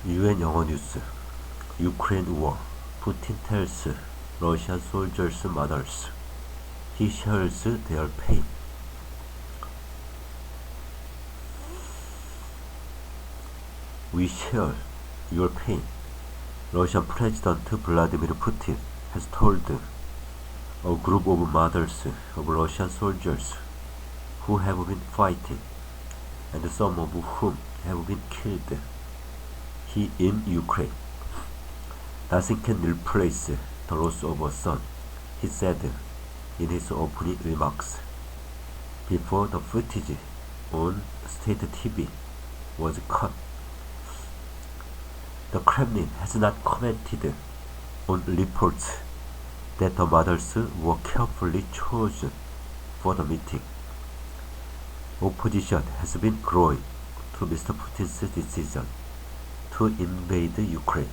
UN 영어뉴스 Ukraine war. Putin tells Russian soldiers' mothers he shares their pain. We share your pain. Russian President Vladimir Putin has told a group of mothers of Russian soldiers who have been fighting, and some of whom have been killed in Ukraine. Nothing can replace the loss of a son, he said in his opening remarks, before the footage on state TV was cut. The Kremlin has not commented on reports that the mothers were carefully chosen for the meeting. Opposition has been growing to Mr. Putin's decision to invade Ukraine.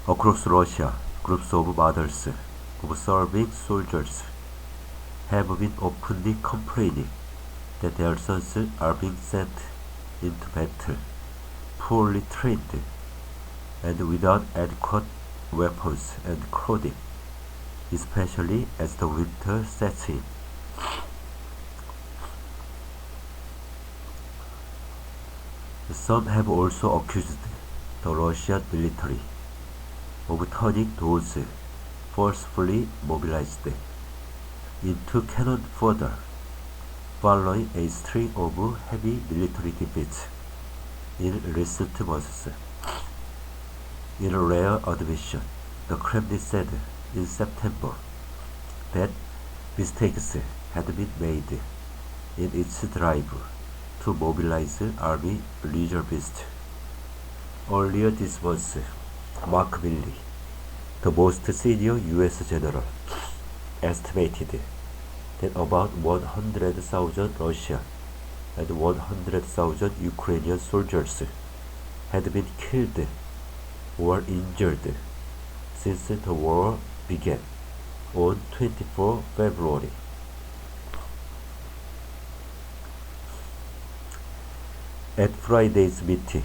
Across Russia, groups of mothers of serving soldiers have been openly complaining that their sons are being sent into battle poorly trained and without adequate weapons and clothing, especially as the winter sets in. Some have also accused the Russian military of turning those forcefully mobilized into cannon fodder following a string of heavy military defeats in recent months. In a rare admission, the Kremlin said in September that mistakes had been made in its drive to mobilize army reservists. Earlier this month, Mark Milley, the most senior U.S. general, estimated that about 100,000 Russian and 100,000 Ukrainian soldiers had been killed or injured since the war began on 24 February. At Friday's meeting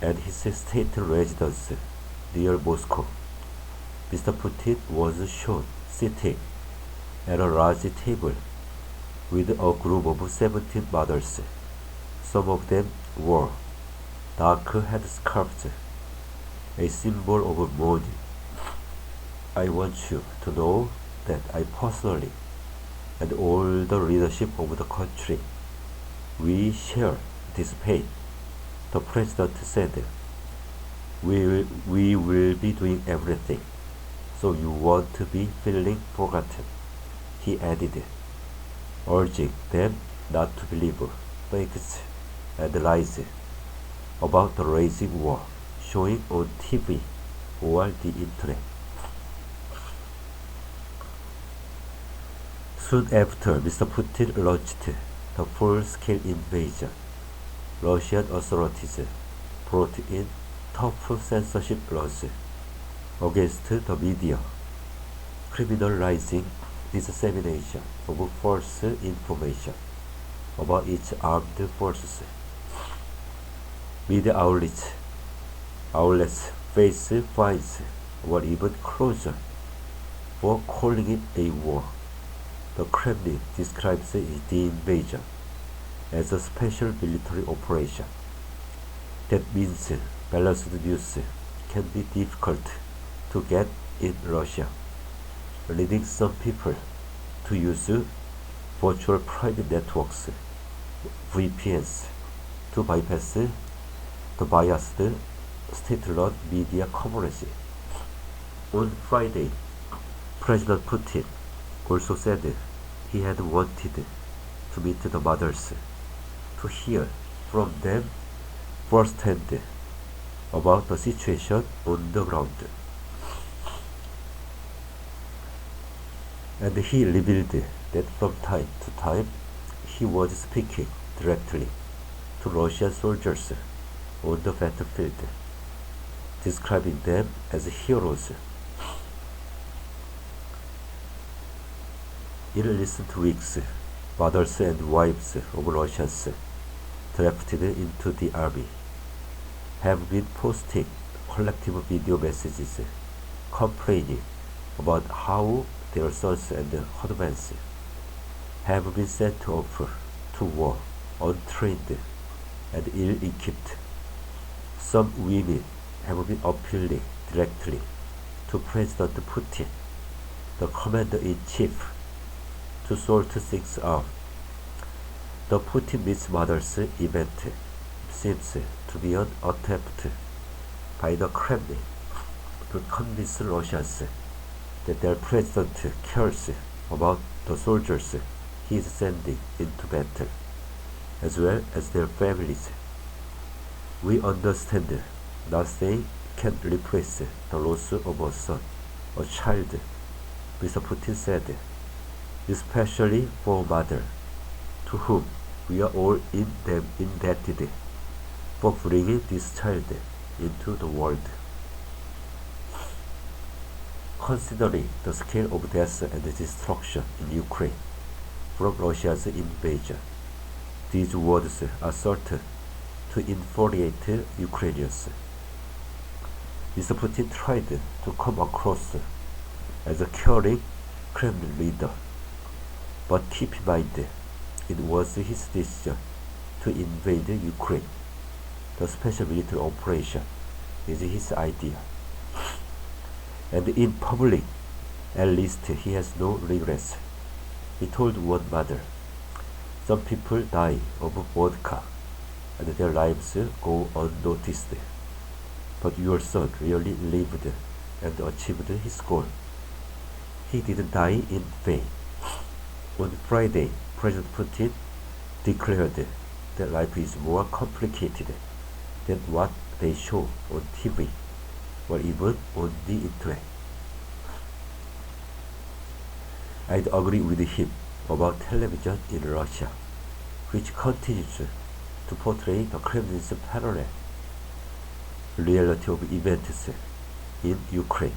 at his state residence near Moscow, Mr. Putin was shown sitting at a large table with a group of 17 mothers. Some of them wore dark headscarves, a symbol of mourning. I want you to know that I personally and all the leadership of the country, we share this pain, the president said. We will be doing everything, so you won't be feeling forgotten, he added, urging them not to believe fakes and lies about the raging war showing on TV or the internet. Soon after Mr. Putin launched the full-scale invasion, Russian authorities brought in tough censorship laws against the media, criminalizing dissemination of false information about its armed forces. Media outlets face fines or even closure for calling it a war. The Kremlin describes the invasion as a special military operation. That means balanced news can be difficult to get in Russia, leading some people to use virtual private networks, VPNs, to bypass the biased state-run media coverage. On Friday, President Putin also said he had wanted to meet the mothers to hear from them firsthand about the situation on the ground. And he revealed that from time to time he was speaking directly to Russian soldiers on the battlefield, describing them as heroes. In recent weeks, mothers and wives of Russians drafted into the army have been posting collective video messages complaining about how their sons and husbands have been sent off to war untrained and ill-equipped. Some women have been appealing directly to President Putin, the commander-in-chief, to sort things out. The Putin Meets Mothers event seems to be an attempt by the Kremlin to convince Russians that their president cares about the soldiers he is sending into battle, as well as their families. We understand nothing can replace the loss of a son, a child, Mr. Putin said, especially for a mother, to whom we are all indebted for bringing this child into the world. Considering the scale of death and destruction in Ukraine from Russia's invasion, these words are certain to infuriate Ukrainians. Mr. Putin tried to come across as a caring Kremlin leader, but keep in mind, it was his decision to invade Ukraine. The special military operation is his idea, and in public, at least he has no regrets. He told one mother, "Some people die of vodka, and their lives go unnoticed. But your son really lived and achieved his goal. He didn't die in vain." On Friday, President Putin declared that life is more complicated than what they show on TV or even on the internet. I'd agree with him about television in Russia, which continues to portray the Kremlin's parallel reality of events in Ukraine.